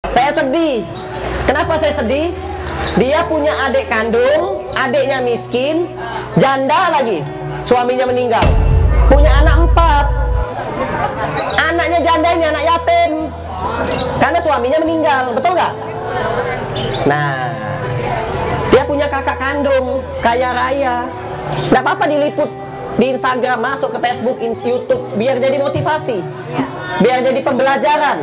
Saya sedih. Kenapa saya sedih? Dia punya adik kandung, adiknya miskin, janda lagi, suaminya meninggal. Punya anak 4. Anaknya janda ini anak yatim, karena suaminya meninggal, betul nggak? Nah, dia punya kakak kandung, kaya raya. Nggak apa-apa diliput di Instagram, masuk ke Facebook, YouTube, biar jadi motivasi, biar jadi pembelajaran.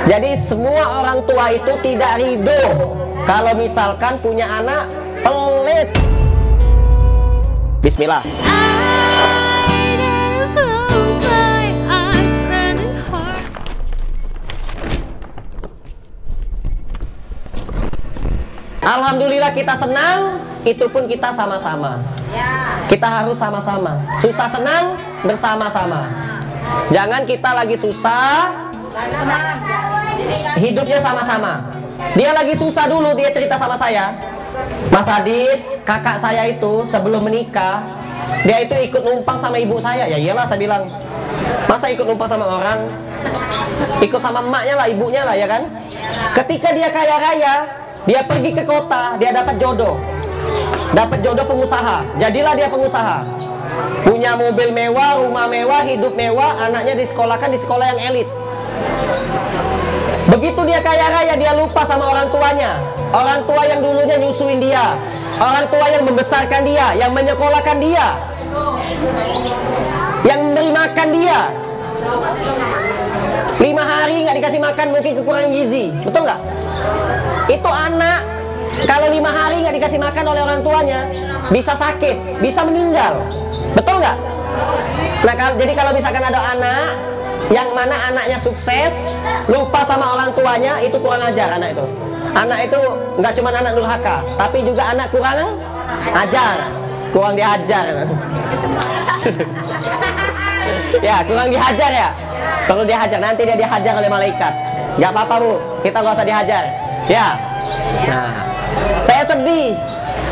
Jadi semua orang tua itu tidak ridho kalau misalkan punya anak pelit. Bismillah. Alhamdulillah kita senang, itu pun kita sama-sama. Kita harus sama-sama. Susah senang bersama-sama. Jangan kita lagi susah, hidupnya sama-sama. Dia lagi susah dulu, dia cerita sama saya, Mas Adit, kakak saya itu sebelum menikah, dia itu ikut numpang sama ibu saya. Ya iyalah, saya bilang, masa ikut numpang sama orang? Ikut sama emaknya lah, ibunya lah, ya kan? Ketika dia kaya raya, dia pergi ke kota, dia dapat jodoh pengusaha. Jadilah dia pengusaha, punya mobil mewah, rumah mewah, hidup mewah, anaknya disekolahkan di sekolah yang elit. Begitu dia kaya raya, dia lupa sama orang tuanya. Orang tua yang dulunya nyusuin dia, orang tua yang membesarkan dia, yang menyekolahkan dia, yang memberi makan dia. 5 hari nggak dikasih makan, mungkin kekurangan gizi, betul nggak? Itu anak kalau 5 hari nggak dikasih makan oleh orang tuanya, bisa sakit, bisa meninggal, betul nggak? Nah, jadi kalau misalkan ada anak yang mana anaknya sukses, lupa sama orang tuanya, itu kurang ajar anak itu. Anak itu nggak cuma anak durhaka, tapi juga anak kurang ajar, kurang diajar. Ya, kurang dihajar ya. Perlu dihajar, nanti dia dihajar oleh malaikat. Nggak apa-apa bu, kita nggak usah dihajar. Ya. Nah, saya sedih.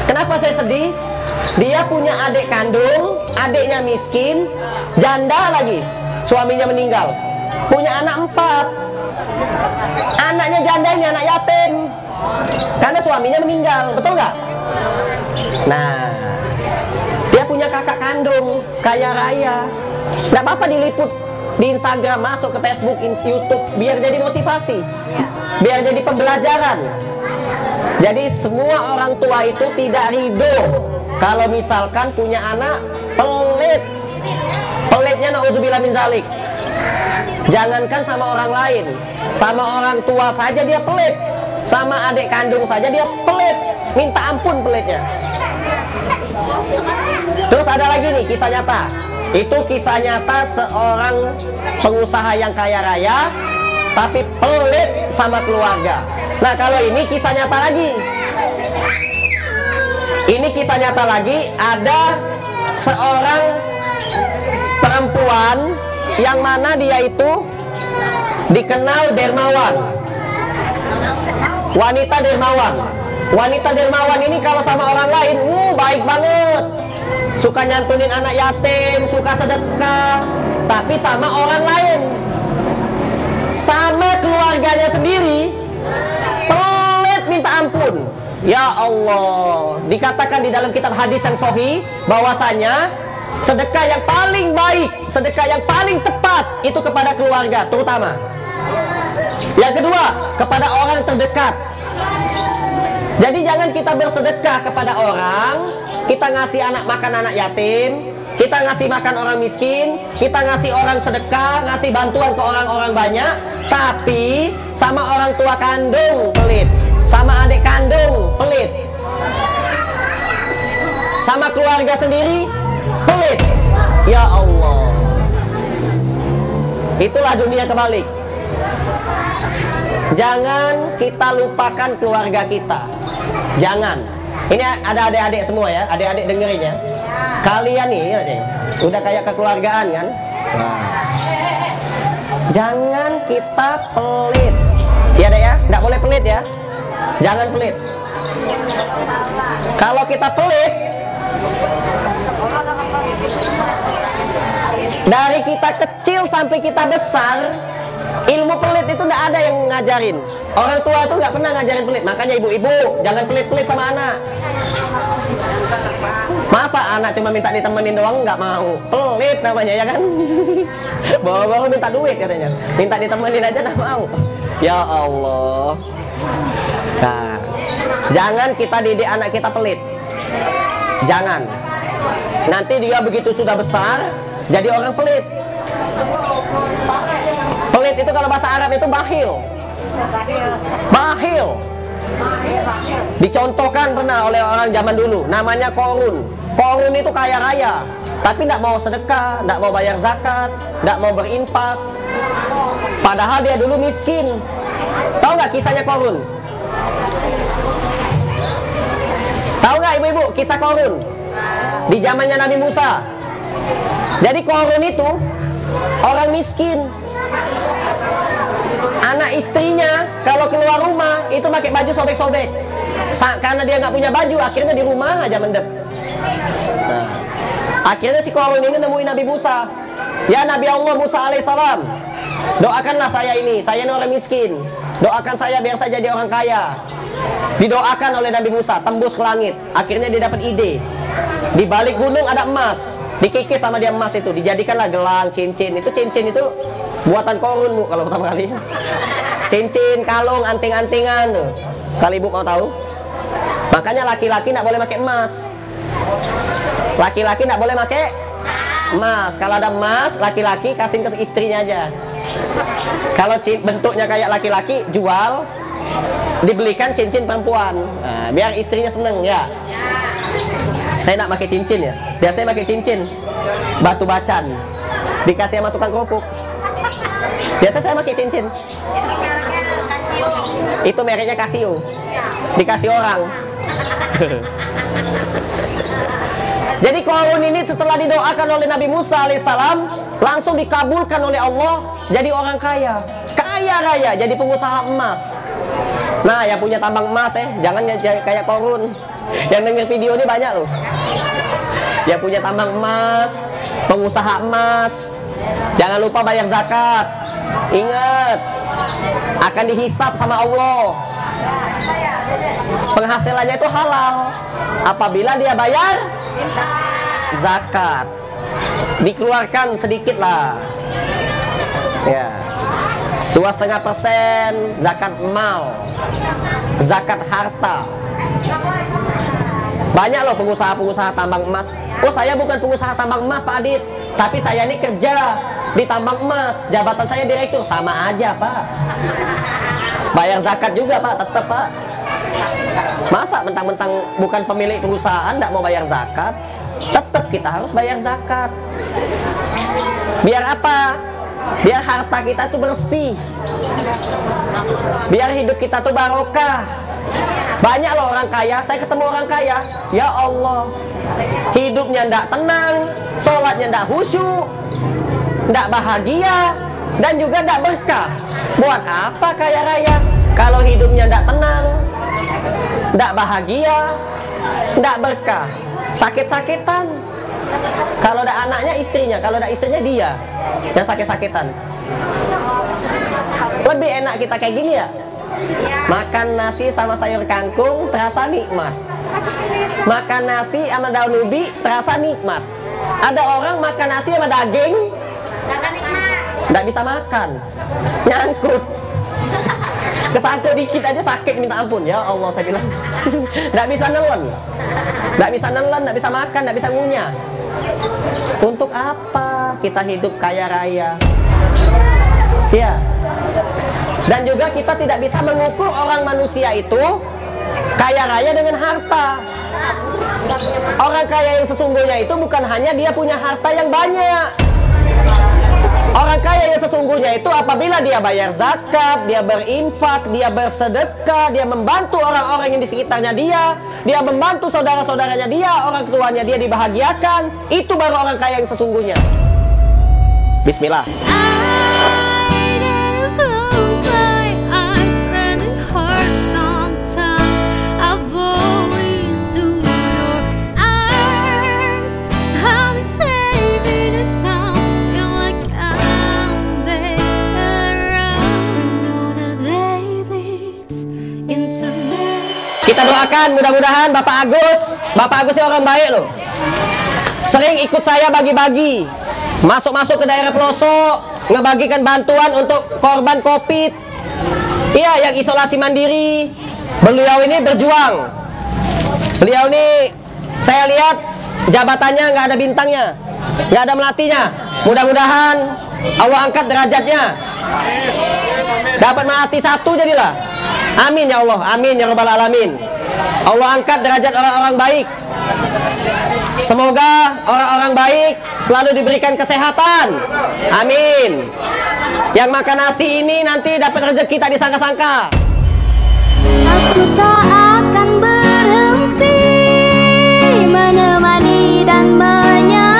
Kenapa saya sedih? Dia punya adik kandung, adiknya miskin, janda lagi, suaminya meninggal. Punya anak 4. Anaknya janda ini anak yatim, karena suaminya meninggal, betul nggak? Nah, dia punya kakak kandung, kaya raya. Nggak apa-apa diliput di Instagram, masuk ke Facebook, YouTube, biar jadi motivasi, biar jadi pembelajaran. Jadi semua orang tua itu tidak ridho kalau misalkan punya anak pelit. Pelitnya na'udzubillah min zalik. Jangankan sama orang lain, sama orang tua saja dia pelit, sama adik kandung saja dia pelit, minta ampun pelitnya. Terus ada lagi nih kisah nyata. Itu kisah nyata seorang pengusaha yang kaya raya, tapi pelit sama keluarga. Nah, kalau ini kisah nyata lagi. Ini kisah nyata lagi, ada seorang perempuan yang mana dia itu dikenal dermawan. Wanita dermawan. Wanita dermawan ini kalau sama orang lain, baik banget. Suka nyantunin anak yatim, suka sedekah. Tapi sama orang lain, sama keluarganya sendiri, pelit minta ampun. Ya Allah, dikatakan di dalam kitab hadis yang sahih bahwasanya sedekah yang paling baik, sedekah yang paling tepat itu kepada keluarga terutama. Yang kedua, kepada orang terdekat. Jadi jangan kita bersedekah kepada orang, kita ngasih makan anak yatim, kita ngasih makan orang miskin, kita ngasih orang sedekah, ngasih bantuan ke orang-orang banyak, tapi sama orang tua kandung pelit, sama adik kandung pelit, sama keluarga sendiri pelit. Ya Allah, itulah dunia kebalik. Jangan kita lupakan keluarga kita. Jangan. Ini ada adik-adik semua ya, adik-adik dengerin ya. Kalian nih, udah kayak kekeluargaan kan? Nah. Jangan kita pelit. Ya deh ya, nggak boleh pelit ya. Jangan pelit. Kalau kita pelit, dari kita kecil sampai kita besar, Ilmu pelit itu nggak ada yang ngajarin. Orang tua itu nggak pernah ngajarin pelit. Makanya ibu-ibu jangan pelit-pelit sama anak. Masa anak cuma minta ditemenin doang nggak mau? Pelit namanya ya kan? Bawa-bawa minta duit katanya. Minta ditemenin aja nggak mau. Ya Allah. Nah, jangan kita didik anak kita pelit. Jangan. Nanti dia begitu sudah besar jadi orang pelit. Pelit itu kalau bahasa Arab itu bakhil. Bakhil. Dicontohkan pernah oleh orang zaman dulu, namanya Korun. Korun itu kaya raya, tapi tidak mau sedekah, tidak mau bayar zakat, tidak mau berinfak. Padahal dia dulu miskin. Tahu nggak kisahnya Korun? Tahu nggak ibu-ibu kisah Korun? Di zamannya Nabi Musa. Jadi Korun itu orang miskin. Anak istrinya kalau keluar rumah itu pakai baju sobek-sobek. Karena dia nggak punya baju, akhirnya di rumah aja mendep. Nah, akhirnya si Korun ini nemuin Nabi Musa. Ya Nabi Allah Musa alaihissalam, doakanlah saya ini orang miskin. Doakan saya biar saya jadi orang kaya. Didoakan oleh Nabi Musa, tembus ke langit. Akhirnya dia dapat ide. Di balik gunung ada emas, dikikis sama dia emas itu, dijadikanlah gelang, cincin. Itu cincin itu buatan Korun bu, kalau pertama kali. Cincin, kalung, anting-antingan tuh. Kali ibu mau tahu? Makanya laki-laki tidak boleh pakai emas. Laki-laki tidak boleh pakai emas. Kalau ada emas, laki-laki kasih ke istrinya aja. Kalau bentuknya kayak laki-laki, jual, dibelikan cincin perempuan. Nah, biar istrinya seneng ya. Saya nak pakai cincin ya. Biasanya pakai cincin batu bacan, dikasih sama tukang kerupuk. Biasa saya pakai cincin. Itu mereknya Casio. Dikasih orang. Jadi Korun ini setelah didoakan oleh Nabi Musa alaihissalam, langsung dikabulkan oleh Allah jadi orang kaya. Kaya raya, jadi pengusaha emas. Nah, yang punya tambang emas jangan kayak Korun. Yang denger video ini banyak loh. Yang punya tambang emas, pengusaha emas. Jangan lupa bayar zakat. Ingat, akan dihisap sama Allah. Penghasilannya itu halal apabila dia bayar zakat. Dikeluarkan sedikit lah. Ya. 2,5% zakat mal, zakat harta. Banyak loh pengusaha-pengusaha tambang emas. Oh, saya bukan pengusaha tambang emas Pak Adit, tapi saya ini kerja di tambang emas, jabatan saya direktur. Sama aja Pak, bayar zakat juga Pak, tetap Pak. Masa mentang-mentang bukan pemilik perusahaan tidak mau bayar zakat? Tetap kita harus bayar zakat. Biar apa? Biar harta kita tuh bersih, biar hidup kita tuh barokah. Banyak loh orang kaya, saya ketemu orang kaya, ya Allah, hidupnya ndak tenang, sholatnya ndak khusyuk, ndak bahagia, dan juga ndak berkah. Buat apa kaya raya kalau hidupnya ndak tenang, ndak bahagia, ndak berkah, sakit-sakitan. Kalau ada anaknya istrinya, kalau ada istrinya dia yang sakit-sakitan. Lebih enak kita kayak gini ya. Makan nasi sama sayur kangkung terasa nikmat. Makan nasi sama daun ubi terasa nikmat. Ada orang makan nasi sama daging nggak bisa makan, nyangkut. Kesangkut dikit aja sakit minta ampun. Ya Allah, saya bilang nggak bisa nelen, nggak bisa nelen, nggak bisa makan, nggak bisa ngunyah. Untuk apa kita hidup kaya raya? Ya. Dan juga kita tidak bisa mengukur orang manusia itu kaya raya dengan harta. Orang kaya yang sesungguhnya itu bukan hanya dia punya harta yang banyak. Orang kaya yang sesungguhnya itu apabila dia bayar zakat, dia berinfak, dia bersedekah, dia membantu orang-orang yang di sekitarnya dia membantu saudara-saudaranya dia, orang tuanya dia dibahagiakan, itu baru orang kaya yang sesungguhnya. Bismillah. Kita doakan mudah-mudahan Bapak Agus ini orang baik loh. Sering ikut saya bagi-bagi, masuk-masuk ke daerah pelosok, ngebagikan bantuan untuk korban COVID. Iya, yang isolasi mandiri. Beliau ini berjuang. Beliau ini saya lihat jabatannya nggak ada bintangnya, nggak ada melatinya. Mudah-mudahan Allah angkat derajatnya, dapat melati satu jadilah. Amin ya Allah, amin ya rabbal alamin. Allah angkat derajat orang-orang baik. Semoga orang-orang baik selalu diberikan kesehatan. Amin. Yang makan nasi ini nanti dapat rezeki tak disangka-sangka. Aku tak akan berhenti menemani dan menyertai.